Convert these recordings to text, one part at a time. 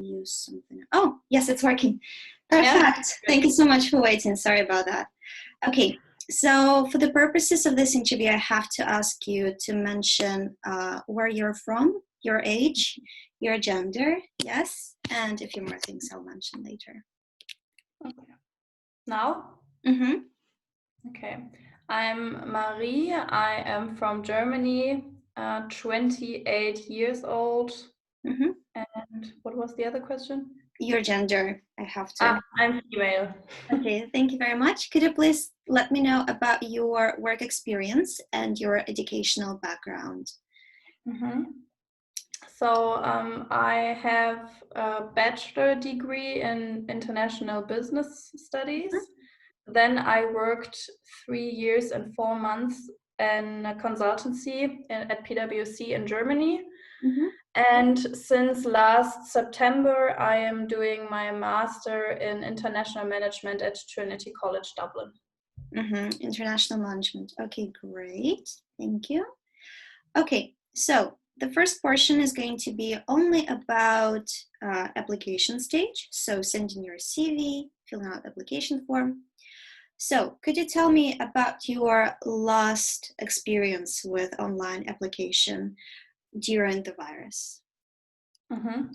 use something. Oh, yes, it's working. Perfect. Yeah. Thank you so much for waiting. Sorry about that. Okay, so for the purposes of this interview, I have to ask you to mention where you're from, your age, your gender, yes, and a few more things I'll mention later. Okay. Now? Mm-hmm. Okay. I'm Marie. I am from Germany, 28 years old. Mm-hmm. And what was the other question? Your gender, I have to. I'm female. Okay, thank you very much. Could you please let me know about your work experience and your educational background? Mm-hmm. So I have a bachelor degree in international business studies. Mm-hmm. Then I worked 3 years and 4 months in a consultancy at PwC in Germany. Mm-hmm. And since last September, I am doing my master in international management at Trinity College Dublin. Mm-hmm. International management. Okay, great. Thank you. Okay, so the first portion is going to be only about application stage. So sending your CV, filling out application form. So could you tell me about your last experience with online application during the virus? Mm-hmm.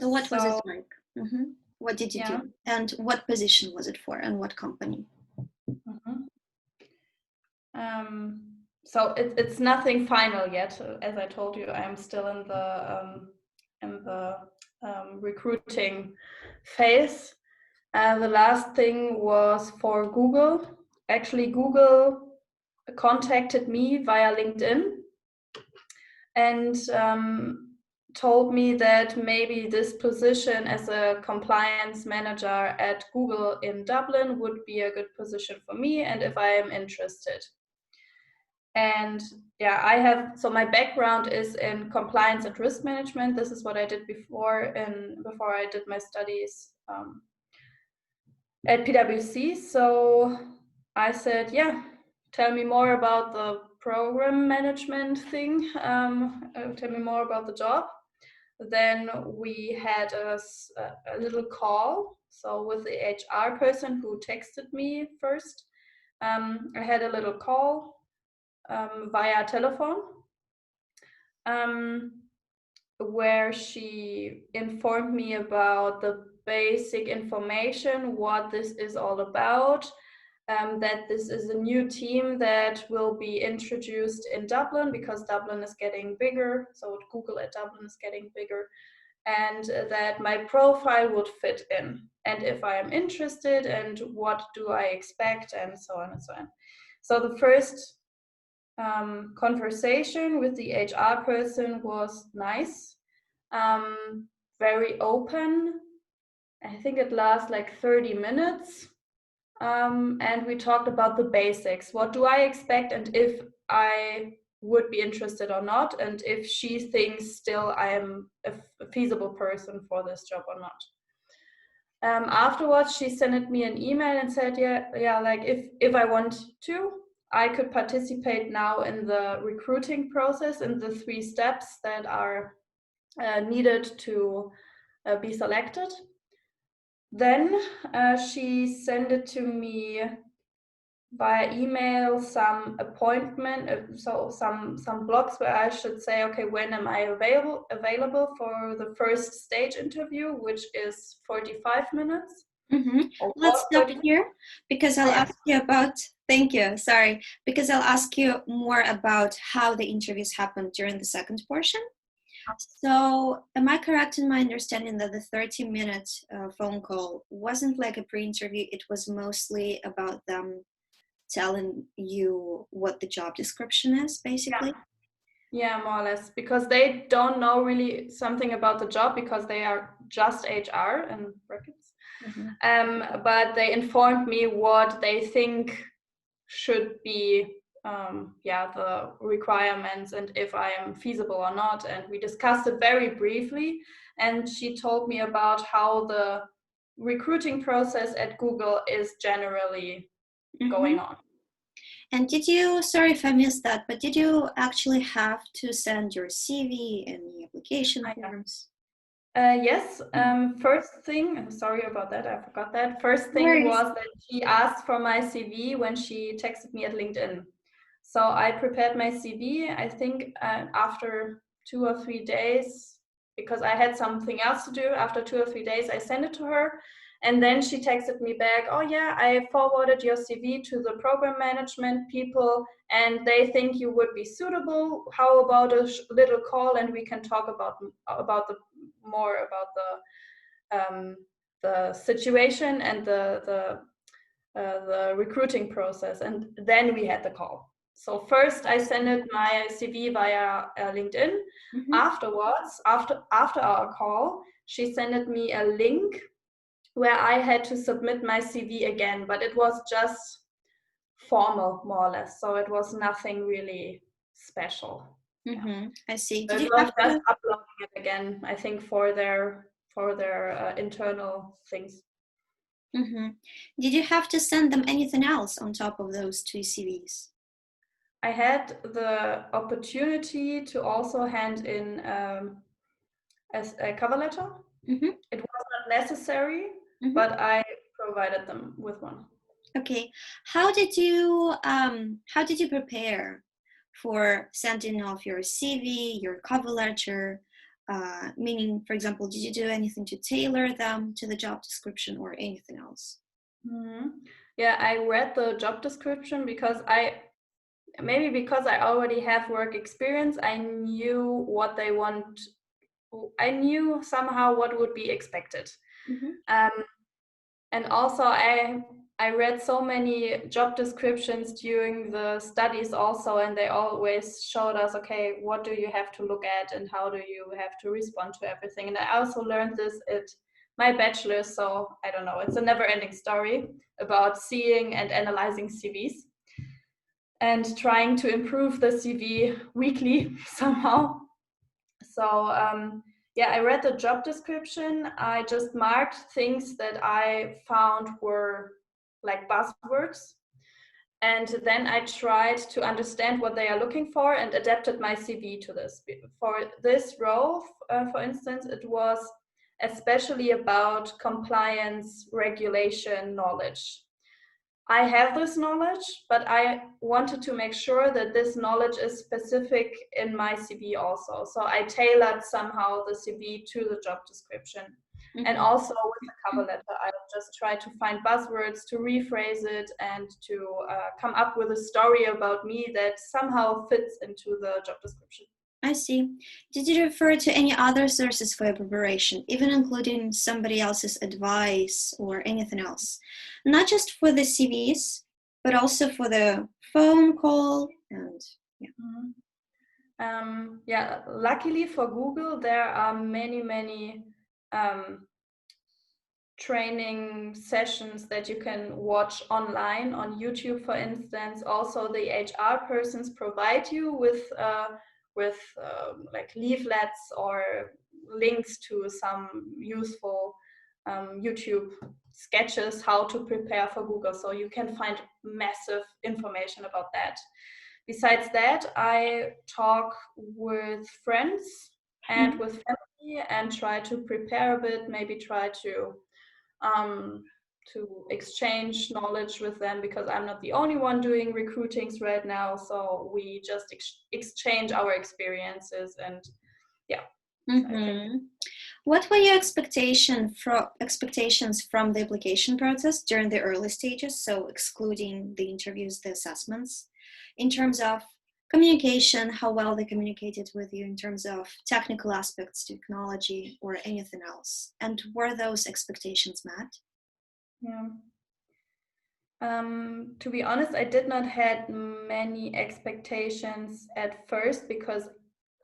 So what was it like? Mm-hmm. What did you do? And what position was it for and what company? Mm-hmm. So it's nothing final yet. As I told you, I'm still in the recruiting phase. The last thing was for Google. Actually, Google contacted me via LinkedIn and told me that maybe this position as a compliance manager at Google in Dublin would be a good position for me, and if I am interested. And yeah, so my background is in compliance and risk management. This is what I did before I did my studies at PwC. So I said, yeah, tell me more about the program management thing. Tell me more about the job. Then we had a little call. So with the HR person who texted me first, I had a little call via telephone, where she informed me about the basic information, what this is all about, that this is a new team that will be introduced in Dublin because Dublin is getting bigger, so Google at Dublin is getting bigger, and that my profile would fit in, and if I am interested, and what do I expect, and so on and so on. So the first conversation with the HR person was nice, very open. I think it lasted like 30 minutes. And we talked about the basics. What do I expect, and if I would be interested or not, and if she thinks still I am a feasible person for this job or not. Afterwards, she sent me an email and said, yeah, like if I want to, I could participate now in the recruiting process in the 3 steps that are needed to be selected. Then she sent it to me via email some appointment, so some blocks where I should say, okay, when am I available for the first stage interview, which is 45 minutes. Mm-hmm. Let's stop here because I'll ask you about, thank you, sorry, because I'll ask you more about how the interviews happened during the second portion. So am I correct in my understanding that the 30-minute phone call wasn't like a pre-interview, it was mostly about them telling you what the job description is, basically? Yeah, more or less, because they don't know really something about the job because they are just HR in brackets. Mm-hmm. But they informed me what they think should be the requirements and if I am feasible or not. And we discussed it very briefly. And she told me about how the recruiting process at Google is generally going on. And did you, sorry if I missed that, but did you actually have to send your CV and the application forms? Yes. First thing, sorry about that, I forgot that. First thing was that she asked for my CV when she texted me at LinkedIn. So I prepared my CV, I think after 2 or 3 days, because I had something else to do. After 2 or 3 days, I sent it to her. And then she texted me back, oh yeah, I forwarded your CV to the program management people and they think you would be suitable. How about a little call and we can talk about the more about the situation and the recruiting process. And then we had the call. So first I sent my CV via LinkedIn. Afterwards, after our call, she sent me a link where I had to submit my CV again, but it was just formal, more or less. So it was nothing really special. I see. So it was just uploading it again, I think, for their internal things. Did you have to send them anything else on top of those 2 CVs? I had the opportunity to also hand in a cover letter. It was not necessary, but I provided them with one. Okay. How did you prepare for sending off your CV, your cover letter? Meaning, for example, did you do anything to tailor them to the job description or anything else? Yeah, I read the job description because I already have work experience. I knew what they want. I knew somehow what would be expected. And also I read so many job descriptions during the studies also, and they always showed us, okay, what do you have to look at and how do you have to respond to everything. And I also learned this at my bachelor's, so I don't know, it's a never-ending story about seeing and analyzing CVs and trying to improve the CV weekly somehow. So yeah, I read the job description. I just marked things that I found were like buzzwords. And then I tried to understand what they are looking for and adapted my CV to this. For this role, for instance, it was especially about compliance regulation knowledge. I have this knowledge, but I wanted to make sure that this knowledge is specific in my CV also. So I tailored somehow the CV to the job description. And also with the cover letter, I just tried to find buzzwords to rephrase it and to come up with a story about me that somehow fits into the job description. I see. Did you refer to any other sources for your preparation, even including somebody else's advice or anything else? Not just for the CVs, but also for the phone call and yeah, luckily for Google, there are many training sessions that you can watch online on YouTube, for instance. Also, the HR persons provide you with like leaflets or links to some useful YouTube sketches how to prepare for Google. So you can find massive information about that. Besides that, I talk with friends and with family and try to prepare a bit, maybe try to exchange knowledge with them, because I'm not the only one doing recruitings right now. So we just exchange our experiences and yeah. What were your expectations from the application process during the early stages, so excluding the interviews, the assessments, in terms of communication, how well they communicated with you in terms of technical aspects, technology, or anything else? And were those expectations met? Yeah. To be honest, I did not have many expectations at first because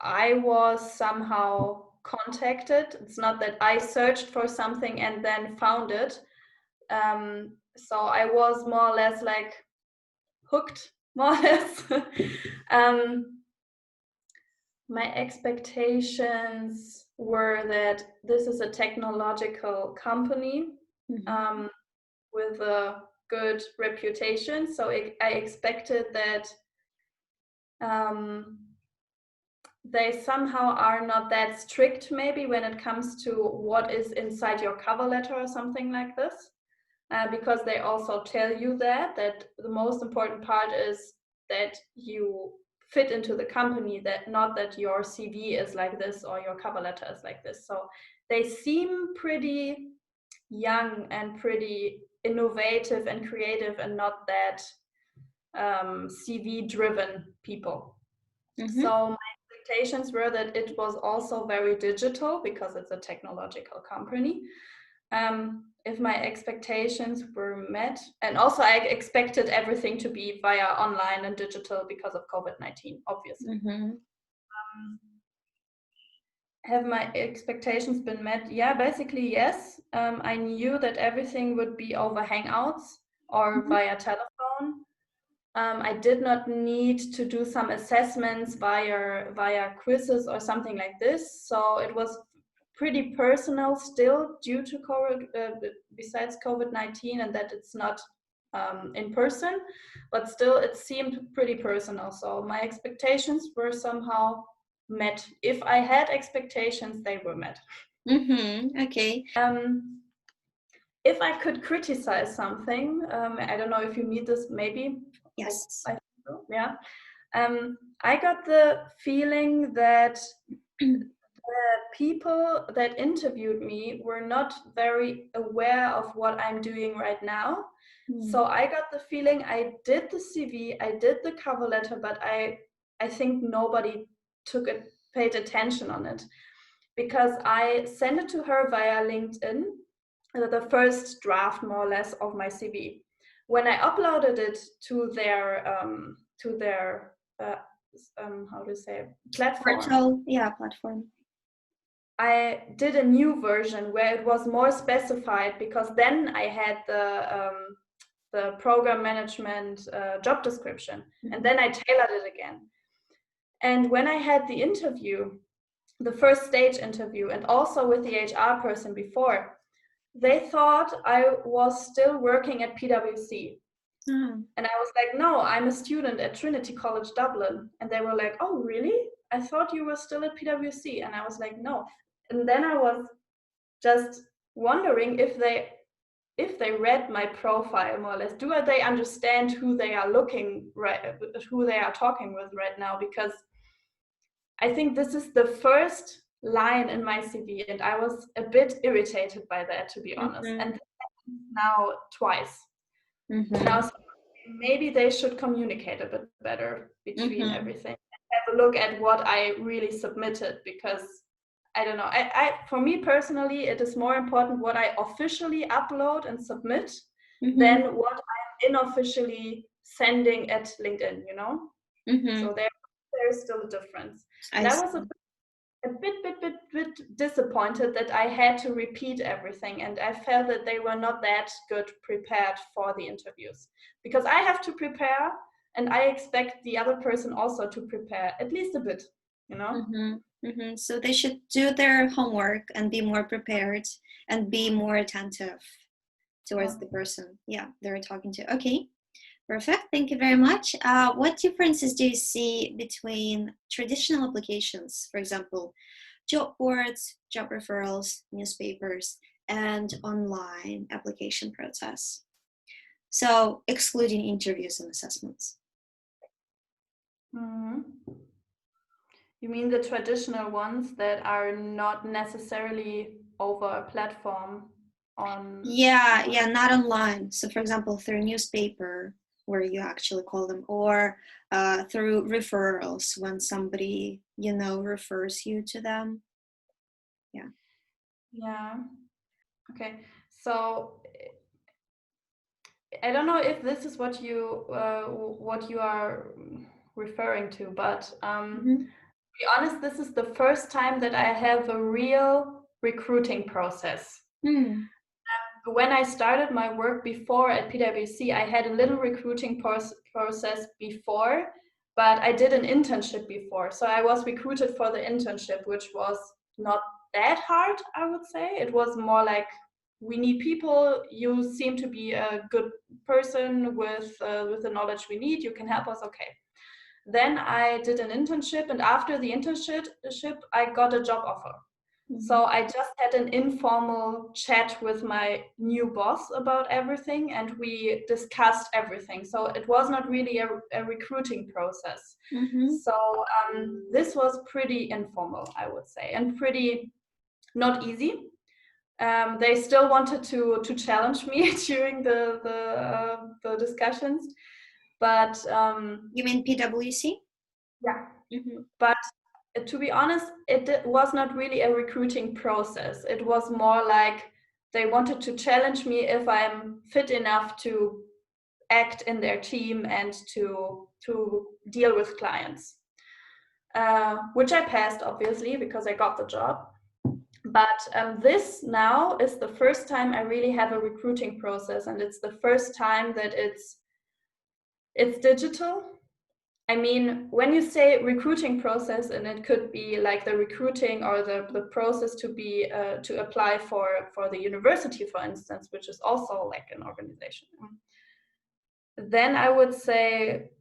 I was somehow contacted. It's not that I searched for something and then found it. So I was more or less like hooked, more or less. My expectations were that this is a technological company with a good reputation. So I expected that they somehow are not that strict maybe when it comes to what is inside your cover letter or something like this. Because they also tell you that the most important part is that you fit into the company, that not that your CV is like this or your cover letter is like this. So they seem pretty young and pretty innovative and creative and not that CV driven people. Mm-hmm. So my expectations were that it was also very digital because it's a technological company. If my expectations were met, and also I expected everything to be via online and digital because of COVID-19, obviously. Mm-hmm. Have my expectations been met? Yeah, basically yes. I knew that everything would be over Hangouts or Mm-hmm. via telephone. I did not need to do some assessments via quizzes or something like this. So it was pretty personal still due to COVID, besides COVID-19, and that it's not in person, but still it seemed pretty personal. So my expectations were somehow met. If I had expectations, they were met. Mm-hmm. Okay. If I could criticize something, I don't know if you need this, maybe. Yes. I think so. Yeah. I got the feeling that the people that interviewed me were not very aware of what I'm doing right now. So I got the feeling I did the CV, I did the cover letter, but I think nobody paid attention on it, because I sent it to her via LinkedIn, the first draft more or less of my CV. When I uploaded it to their how to say, platform, Portal, yeah, platform. I did a new version where it was more specified, because then I had the program management job description, and then I tailored it again. And when I had the interview, the first stage interview, and also with the HR person before, they thought I was still working at PwC. Mm. And I was like, no, I'm a student at Trinity College Dublin. And they were like, oh, really? I thought you were still at PwC. And I was like, no. And then I was just wondering if they read my profile more or less. Do they understand who they are who they are talking with right now? Because I think this is the first line in my CV, and I was a bit irritated by that, to be honest. And now twice. Now maybe they should communicate a bit better between everything and have a look at what I really submitted, because I don't know. For me personally, it is more important what I officially upload and submit than what I'm unofficially sending at LinkedIn, you know? So there is still a difference. And I was a bit disappointed that I had to repeat everything, and I felt that they were not that good prepared for the interviews, because I have to prepare, and I expect the other person also to prepare at least a bit, you know? So they should do their homework and be more prepared and be more attentive towards the person, they're talking to. Okay, perfect. Thank you very much. What differences do you see between traditional applications, for example, job boards, job referrals, newspapers, and online application process? So excluding interviews and assessments. You mean the traditional ones that are not necessarily over a platform on? Yeah, not online. So for example, through newspaper, where you actually call them, or through referrals, when somebody, refers you to them. Yeah. Okay. So I don't know if this is what you are referring to, but to be honest, this is the first time that I have a real recruiting process. When I started my work before at PwC, I had a little recruiting process before, but I did an internship before. So I was recruited for the internship, which was not that hard, I would say. It was more like we need people. You seem to be a good person with the knowledge we need. You can help us. Okay. Then I did an internship, and after the internship, I got a job offer. So I just had an informal chat with my new boss about everything, and we discussed everything. So it was not really a recruiting process. So this was pretty informal, I would say, and pretty not easy. They still wanted to challenge me during the discussions, but you mean PwC? yeah. But to be honest, it was not really a recruiting process. It was more like they wanted to challenge me if I'm fit enough to act in their team and to deal with clients, which I passed, obviously, because I got the job. But this now is the first time I really have a recruiting process, and it's the first time that it's digital. I mean, when you say recruiting process, and it could be like the recruiting or the process to be to apply for the university, for instance, which is also like an organization, then I would say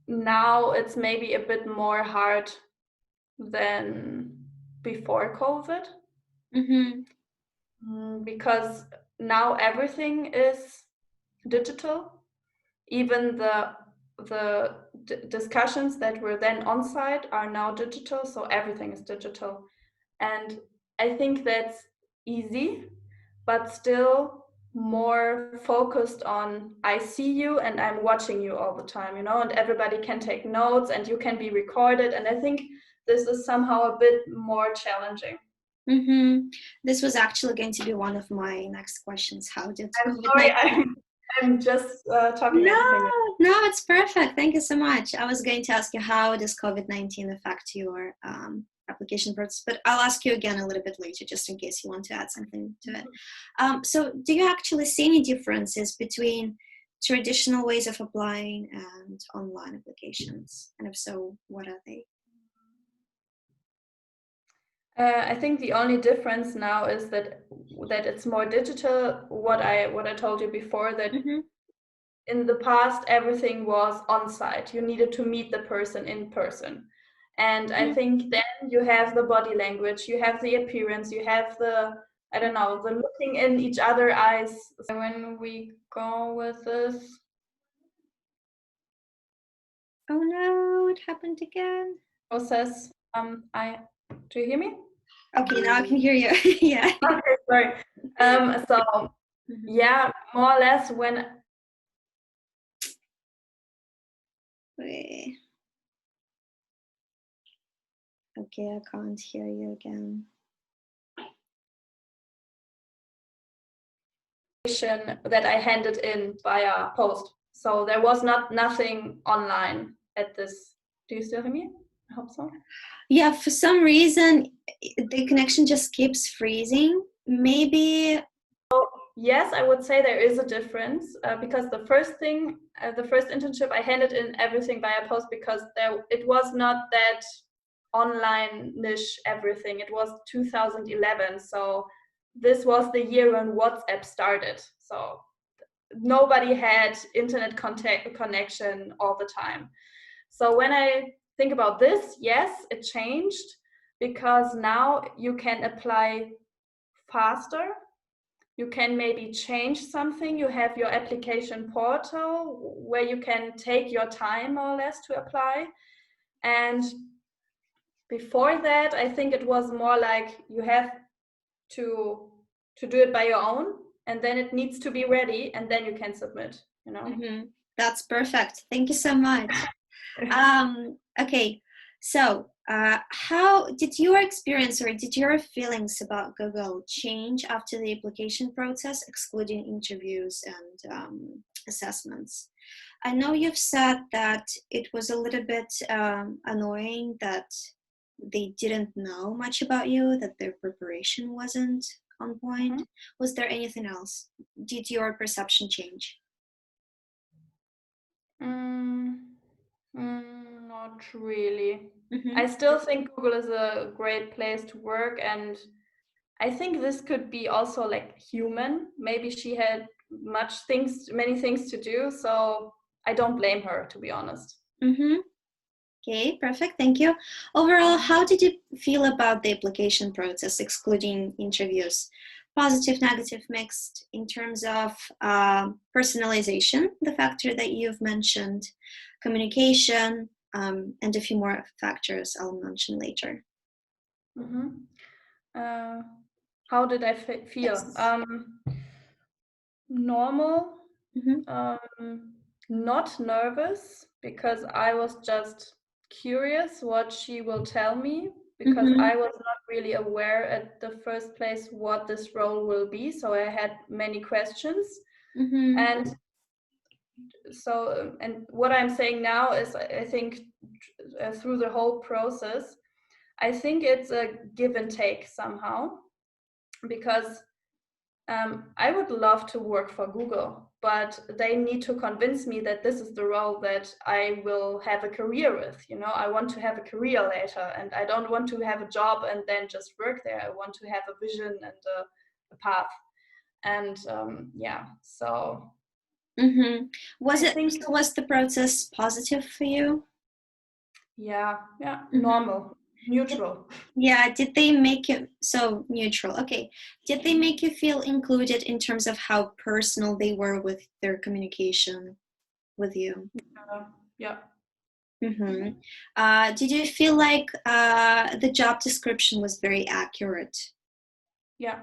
now it's maybe a bit more hard than before COVID, because now everything is digital. Even the discussions that were then on site are now digital, so everything is digital. And I think that's easy, but still more focused on I see you and I'm watching you all the time, you know, and everybody can take notes and you can be recorded. And I think this is somehow a bit more challenging. This was actually going to be one of my next questions. How did I'm sorry, I'm just talking. No, it's perfect. Thank you so much. I was going to ask you, how does COVID-19 affect your application process, but I'll ask you again a little bit later, just in case you want to add something to it. So do you actually see any differences between traditional ways of applying and online applications? And if so, what are they? I think the only difference now is that it's more digital. What I told you before, that in the past everything was on site. You needed to meet the person in person, and I think then you have the body language, you have the appearance, you have the the looking in each other's eyes. When we go with this, oh no, it happened again. Process. Do you hear me? Okay, now I can hear you. Yeah. Okay, sorry. So yeah, more or less when. Wait. Okay, I can't hear you again. That I handed in via post. So there was nothing online at this. Do you still hear me? I hope so. Yeah, for some reason the connection just keeps freezing. Maybe. Yes, I would say there is a difference, because the first internship, I handed in everything via post, because it was not that online-ish everything. It was 2011, so this was the year when WhatsApp started. So nobody had internet connection all the time. So when I think about this, yes, it changed, because now you can apply faster. You can maybe change something. You have your application portal where you can take your time, more or less, to apply. And before that, I think it was more like you have to do it by your own, and then it needs to be ready, and then you can submit, you know. That's perfect. Thank you so much. Okay, so how did your experience or did your feelings about Google change after the application process, excluding interviews and assessments? I know you've said that it was a little bit annoying that they didn't know much about you, that their preparation wasn't on point. Was there anything else? Did your perception change? Not really. I still think Google is a great place to work, and I think this could be also like human. Maybe she had many things to do, so I don't blame her, to be honest. Okay, perfect. Thank you. Overall, how did you feel about the application process, excluding interviews? Positive, negative, mixed, in terms of personalization, the factor that you've mentioned, communication, and a few more factors I'll mention later. How did I feel? Yes. Normal. Mm-hmm. Not nervous, because I was just curious what she will tell me, because Mm-hmm. I was not really aware at the first place what this role will be. So I had many questions. Mm-hmm. And so, and what I'm saying now is, I think through the whole process, I think it's a give and take somehow, because I would love to work for Google, but they need to convince me that this is the role that I will have a career with. You know, I want to have a career later, and I don't want to have a job and then just work there. I want to have a vision and a path. And yeah, so. Mm-hmm. Was the process positive for you? Yeah, Mm-hmm. Normal, neutral. Yeah, did they make you so neutral? Okay. Did they make you feel included in terms of how personal they were with their communication with you? Yeah. Mm-hmm. Did you feel like the job description was very accurate? Yeah.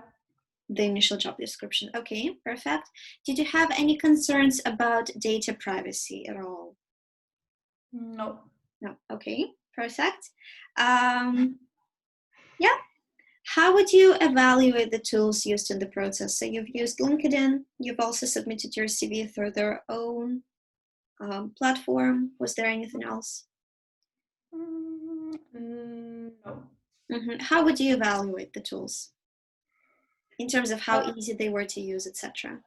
The initial job description. Okay, perfect. Did you have any concerns about data privacy at all? No. No. Okay, perfect. Yeah. How would you evaluate the tools used in the process? So you've used LinkedIn, you've also submitted your CV through their own platform. Was there anything else? No. How would you evaluate the tools in terms of how Uh, easy they were to use, etc.?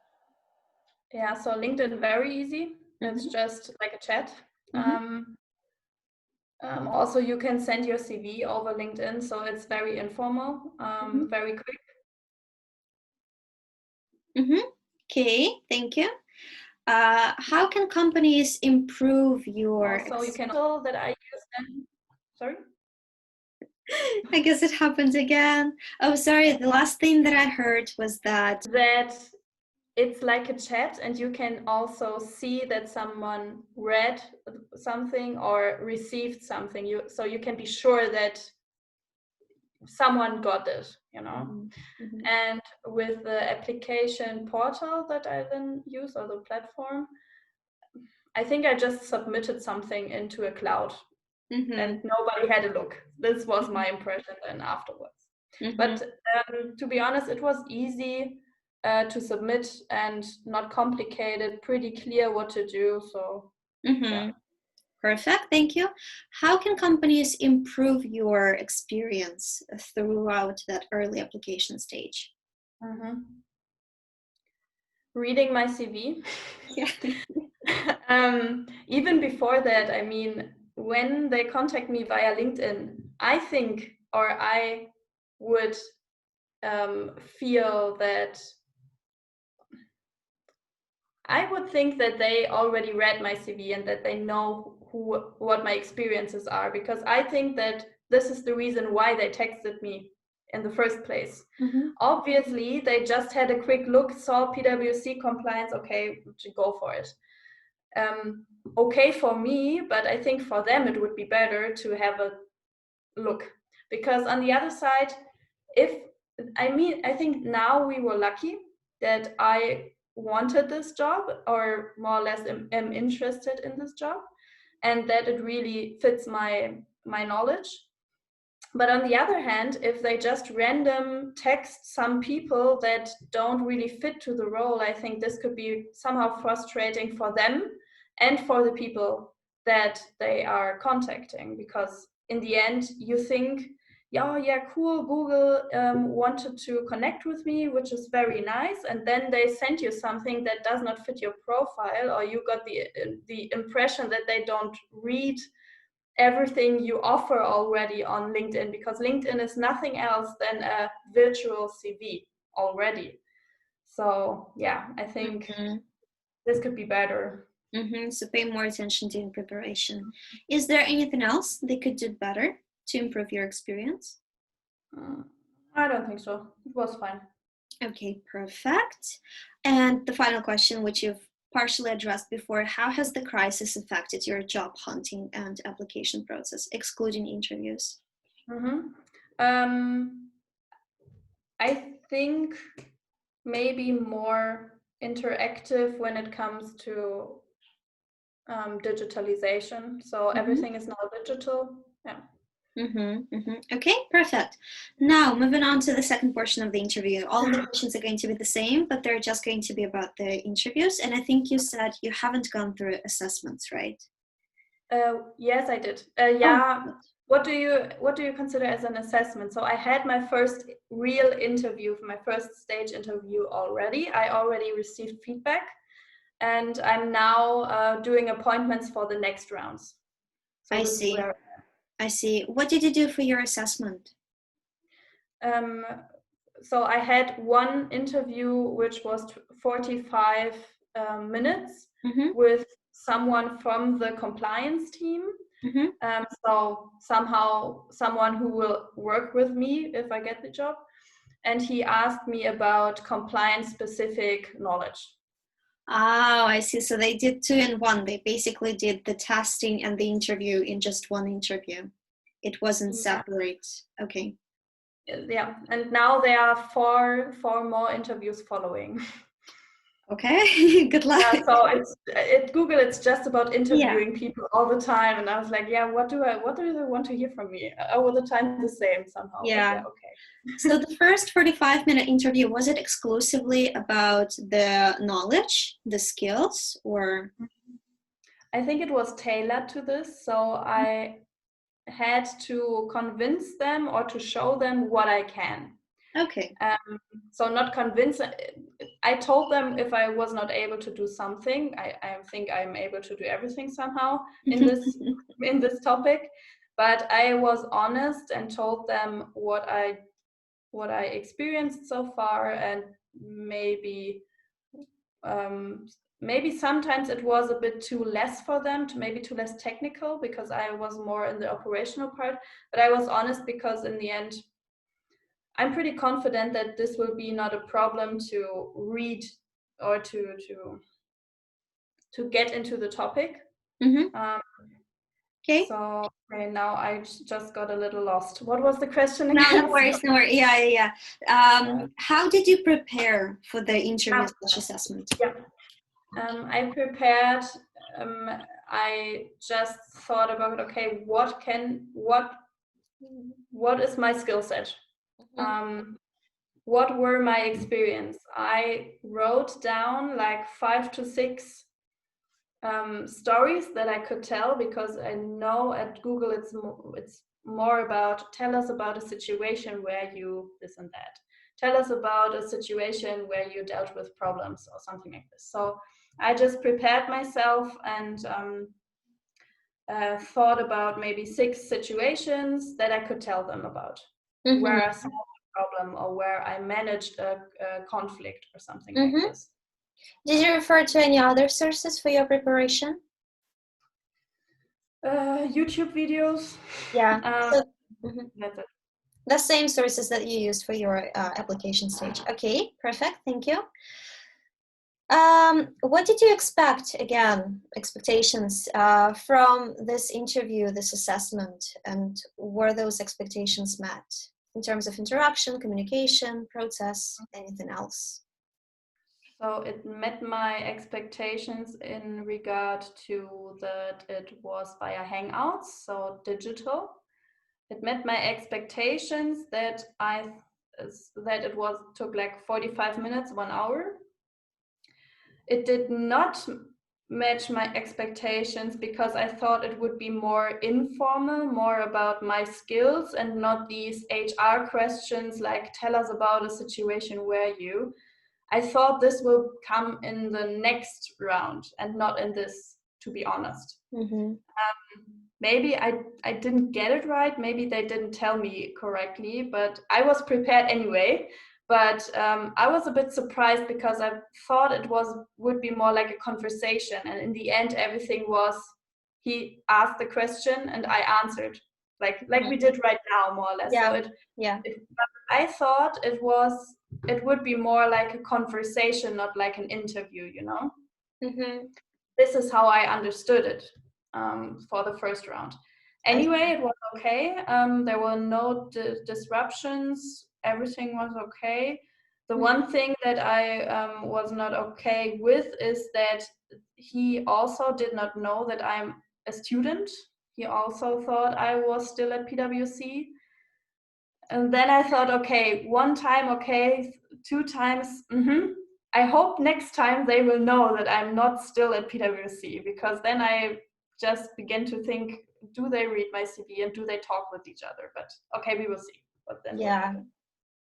Yeah, so LinkedIn, very easy. It's just like a chat. Also, you can send your CV over LinkedIn, so it's very informal, very quick. Okay, thank you. How can companies improve your? Also, you can tell that I use them. Sorry? I guess it happened again. Oh, sorry. The last thing that I heard was that It's like a chat, and you can also see that someone read something or received something. So you can be sure that someone got it, you know. And with the application portal that I then use, or the platform, I think I just submitted something into a cloud and nobody had a look. This was my impression then afterwards. But to be honest, it was easy to submit and not complicated, pretty clear what to do. So yeah. Perfect, thank you. How can companies improve your experience throughout that early application stage? Reading my CV. Yeah. Even before that, I mean, when they contact me via LinkedIn, I think, or I would feel that I would think that they already read my CV and that they know what my experiences are, because I think that this is the reason why they texted me in the first place. Obviously, they just had a quick look, saw PwC compliance, okay, go for it. Okay for me, but I think for them it would be better to have a look, because on the other side, I think now we were lucky that I wanted this job, or more or less am interested in this job, and that it really fits my knowledge. But on the other hand, if they just random text some people that don't really fit to the role, I think this could be somehow frustrating for them and for the people that they are contacting, because in the end you think, yeah, cool, Google wanted to connect with me, which is very nice, and then they send you something that does not fit your profile, or you got the impression that they don't read everything you offer already on LinkedIn, because LinkedIn is nothing else than a virtual CV already. So yeah, I think this could be better. So pay more attention to in preparation. Is there anything else they could do better to improve your experience? I don't think so. It was fine. Okay, perfect. And the final question, which you've partially addressed before, how has the crisis affected your job hunting and application process, excluding interviews? I think maybe more interactive when it comes to digitalization. So everything is now digital. Yeah. Okay, perfect. Now, moving on to the second portion of the interview. All of the questions are going to be the same, but they're just going to be about the interviews. And I think you said you haven't gone through assessments, right? Yes, I did. Oh. What do you consider as an assessment? So I had my first real interview, my first stage interview already. I already received feedback, and I'm now doing appointments for the next rounds. So I see. I see. What did you do for your assessment? So I had one interview which was 45 minutes with someone from the compliance team. So somehow someone who will work with me if I get the job. And he asked me about compliance specific knowledge. Oh, I see. So they did 2 in 1. They basically did the testing and the interview in just one interview. It wasn't separate. Okay. Yeah, and now there are four more interviews following. Okay, good luck. Yeah, so at Google, it's just about interviewing people all the time, and I was like, yeah, what do they want to hear from me? All the time the same somehow. Yeah. Okay. So the first 45-minute interview, was it exclusively about the knowledge, the skills, or? I think it was tailored to this, so I had to convince them or to show them what I can. Okay. So not convince. I told them if I was not able to do something, I think I'm able to do everything somehow in this topic. But I was honest and told them what I experienced so far, and maybe sometimes it was a bit too less for them, too less technical, because I was more in the operational part. But I was honest, because in the end, I'm pretty confident that this will be not a problem to read or to get into the topic. Okay. So now I just got a little lost. What was the question again? No worries. Yeah. How did you prepare for the interview assessment? Yeah. I prepared. I just thought about, okay, what is my skill set? What were my experience? I wrote down like 5 to 6 stories that I could tell, because I know at Google it's more about, tell us about a situation where you this and that. Tell us about a situation where you dealt with problems or something like this. So I just prepared myself and thought about maybe 6 situations that I could tell them about, where I solved a problem or where I managed a conflict or something like this. Did you refer to any other sources for your preparation? YouTube videos. Yeah. That's it. The same sources that you used for your application stage. Okay, perfect. Thank you. What did you expect, again, expectations from this interview, this assessment, and were those expectations met in terms of interaction, communication, process, anything else? So it met my expectations in regard to that it was via Hangouts, so digital. It met my expectations that it took like 45 minutes, 1 hour. It did not match my expectations, because I thought it would be more informal, more about my skills, and not these HR questions like, tell us about a situation where you. I thought this will come in the next round and not in this, to be honest. maybe I didn't get it right. Maybe they didn't tell me correctly, but I was prepared anyway. But I was a bit surprised because I thought would be more like a conversation, and in the end, everything was he asked the question and I answered, like we did right now, more or less. Yeah. So Yeah. I thought it would be more like a conversation, not like an interview, you know. Mm-hmm. This is how I understood it for the first round. Anyway, it was okay. There were no disruptions. Everything was okay. The one thing that I was not okay with is that he also did not know that I'm a student. He also thought I was still at PwC. And then I thought, okay, one time, okay, two times, I hope next time they will know that I'm not still at PwC, because then I just begin to think, do they read my CV and do they talk with each other? But okay, we will see what then will happen.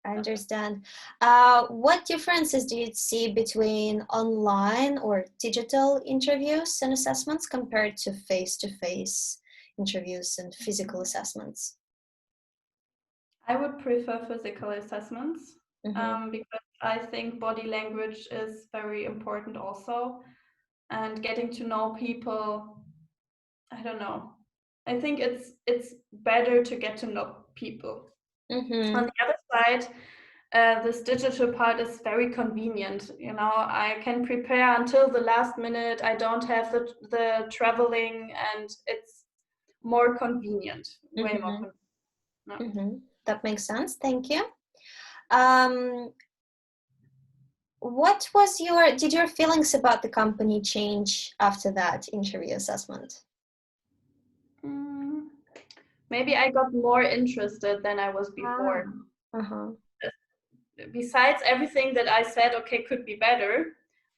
I understand. What differences do you see between online or digital interviews and assessments compared to face-to-face interviews and physical assessments? I would prefer physical assessments because I think body language is very important also, and getting to know people. I don't know. I think it's better to get to know people. On the other side, this digital part is very convenient. You know, I can prepare until the last minute. I don't have the traveling, and it's more convenient, way more convenient. No. That makes sense. Thank you. What was did your feelings about the company change after that interview assessment? Maybe I got more interested than I was before. Besides everything that I said, okay, could be better,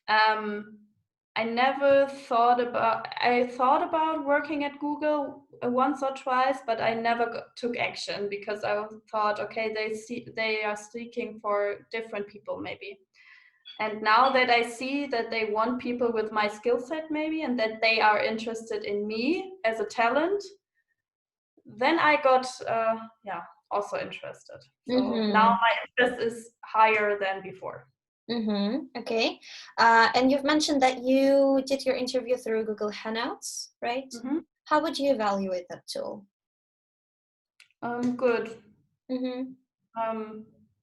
I never thought about, I thought about working at Google once or twice, but I never took action because I thought, okay, they are seeking for different people maybe. And now that I see that they want people with my skill set maybe, and that they are interested in me as a talent, then I got, also interested. So now my interest is higher than before. Okay. And you've mentioned that you did your interview through Google Hangouts, right? How would you evaluate that tool? Good.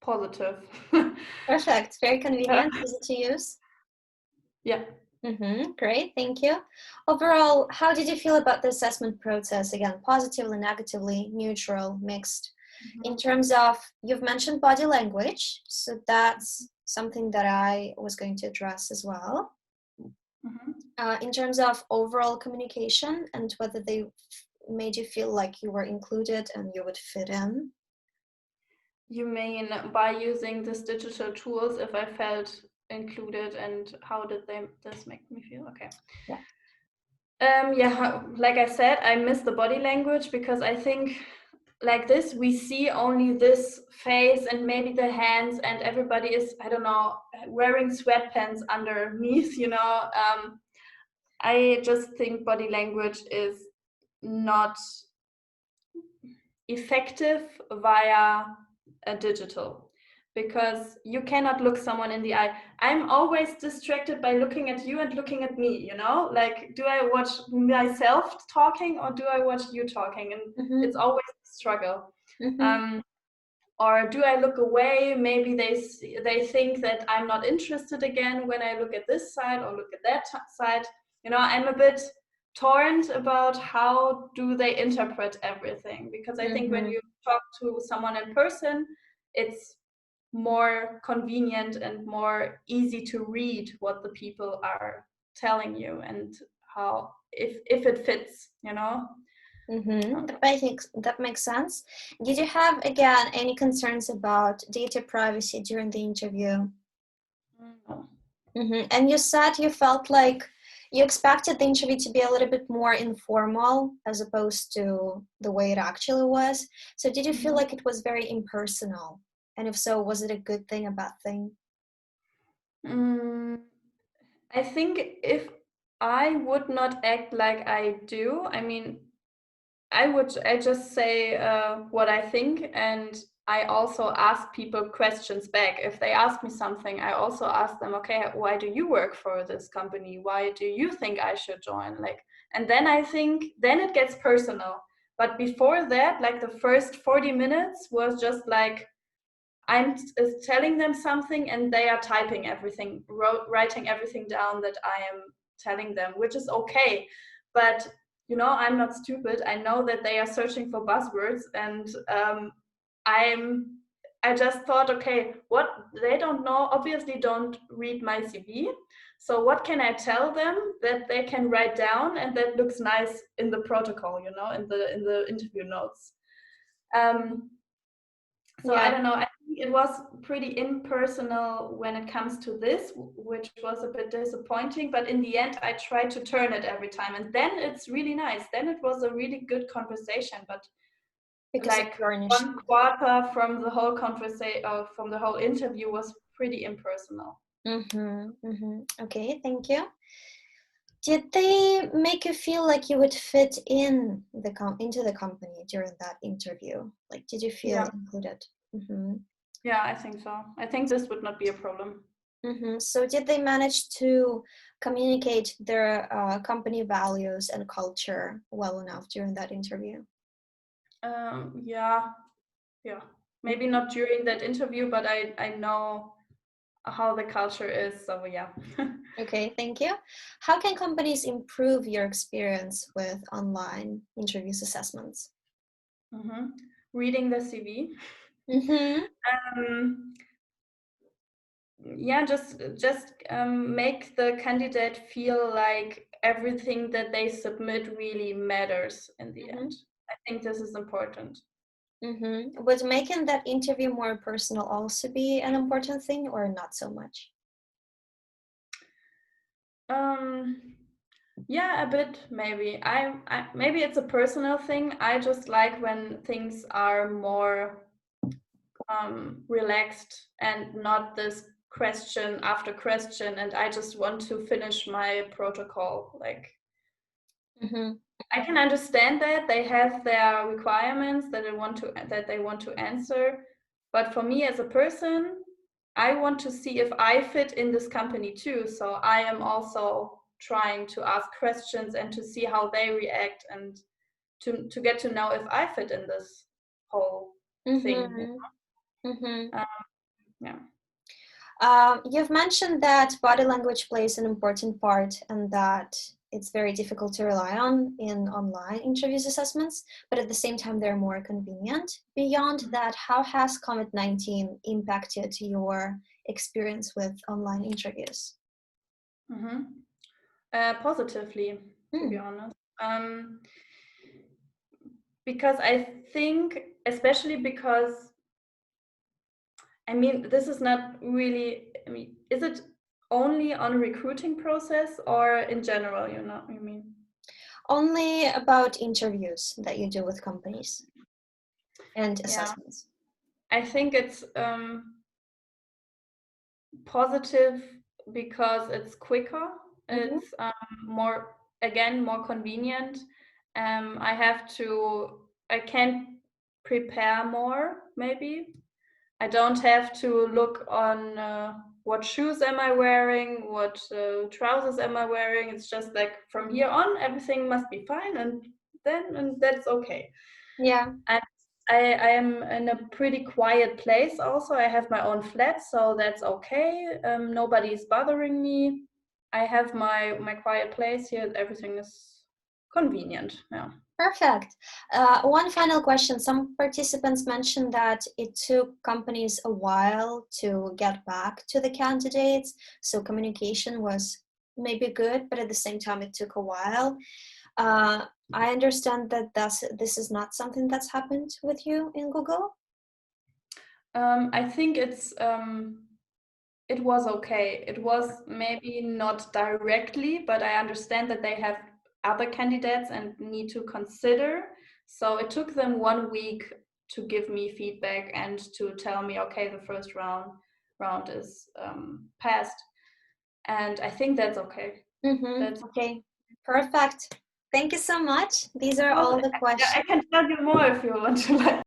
Positive. Perfect. Very convenient, easy to use. Yeah. Great, thank you. Overall, how did you feel about the assessment process? Again, positively, negatively, neutral, mixed. In terms of, you've mentioned body language, so that's something that I was going to address as well. In terms of overall communication and whether they made you feel like you were included and you would fit in. You mean by using these digital tools, if I felt included, and how did this make me feel? Okay. Yeah, like I said, I miss the body language because I think like this, we see only this face and maybe the hands, and everybody is, I don't know, wearing sweatpants underneath, you know. I just think body language is not effective via a digital, because you cannot look someone in the eye. I'm always distracted by looking at you and looking at me, you know, like, do I watch myself talking or do I watch you talking? And it's always a struggle. Or do I look away? Maybe they think that I'm not interested again when I look at this side or look at that side. You know, I'm a bit torn about how do they interpret everything, because I think when you talk to someone in person, it's more convenient and more easy to read what the people are telling you and how if it fits, you know. That makes sense. Did you have, again, any concerns about data privacy during the interview? No. And you said you felt like you expected the interview to be a little bit more informal as opposed to the way it actually was. So did you feel like it was very impersonal? And if so, was it a good thing, a bad thing? I think if I would not act like I do, I mean, I just say what I think, and I also ask people questions back. If they ask me something, I also ask them, okay, why do you work for this company? Why do you think I should join? Like, and then I think then it gets personal. But before that, like the first 40 minutes was just like I'm telling them something and they are typing everything, writing everything down that I am telling them, which is okay. But you know, I'm not stupid. I know that they are searching for buzzwords, and I'm. I just thought, okay, what they don't know, obviously don't read my CV. So what can I tell them that they can write down and that looks nice in the protocol, you know, in the interview notes. Um, so I Yeah. don't know. I think it was pretty impersonal when it comes to this, which was a bit disappointing. But in the end, I tried to turn it every time, and then it's really nice. Then it was a really good conversation. But Because of like your initial. 1/4 from the whole conversation, from the whole interview, was pretty impersonal. Okay, thank you. Did they make you feel like you would fit in into the company during that interview? Like, did you feel Yeah, included? yeah, I think so. I think this would not be a problem. So did they manage to communicate their company values and culture well enough during that interview? Yeah, yeah. Maybe not during that interview, but I know how the culture is. So yeah. Okay, thank you. How can companies improve your experience with online interviews assessments? Reading the CV. Mm-hmm. Um, yeah, just make the candidate feel like everything that they submit really matters in the Mm-hmm. end. I think this is important. Mm-hmm. Would making that interview more personal also be an important thing, or not so much? Um, yeah, a bit maybe. I maybe it's a personal thing. I just like when things are more relaxed and not this question after question, and I just want to finish my protocol. Like Mm-hmm. I can understand that they have their requirements that they want to answer, but for me as a person, I want to see if I fit in this company too. So I am also trying to ask questions and to see how they react, and to get to know if I fit in this whole thing. Mm-hmm. Mm-hmm. Yeah. You've mentioned that body language plays an important part and that it's very difficult to rely on in online interviews assessments, but at the same time, they're more convenient. Beyond that, how has COVID-19 impacted your experience with online interviews? Positively, to be Hmm. honest. Because I think, especially because, I mean, this is not really, I mean, is it only on a recruiting process or in general, you know, I mean? Only about interviews that you do with companies and Yeah, assessments. I think it's positive because it's quicker, Mm-hmm. it's more, again, more convenient. I have to, I can prepare more, maybe. I don't have to look on what shoes am I wearing, what trousers am I wearing. It's just like from here on, everything must be fine, and that's okay. Yeah. And I am in a pretty quiet place. Also, I have my own flat, so that's okay. Nobody's bothering me. I have my quiet place here. Everything is convenient. Yeah. Perfect. One final question. Some participants mentioned that it took companies a while to get back to the candidates. So communication was maybe good, but at the same time, it took a while. I understand that this is not something that's happened with you in Google. I think it was okay. It was maybe not directly, but I understand that they have other candidates and need to consider. So it took them 1 week to give me feedback and to tell me, okay, the first round is passed, and I think that's okay. Mm-hmm. That's Okay. Perfect. Thank you so much. These are all the Yeah, questions. I can tell you more if you want to.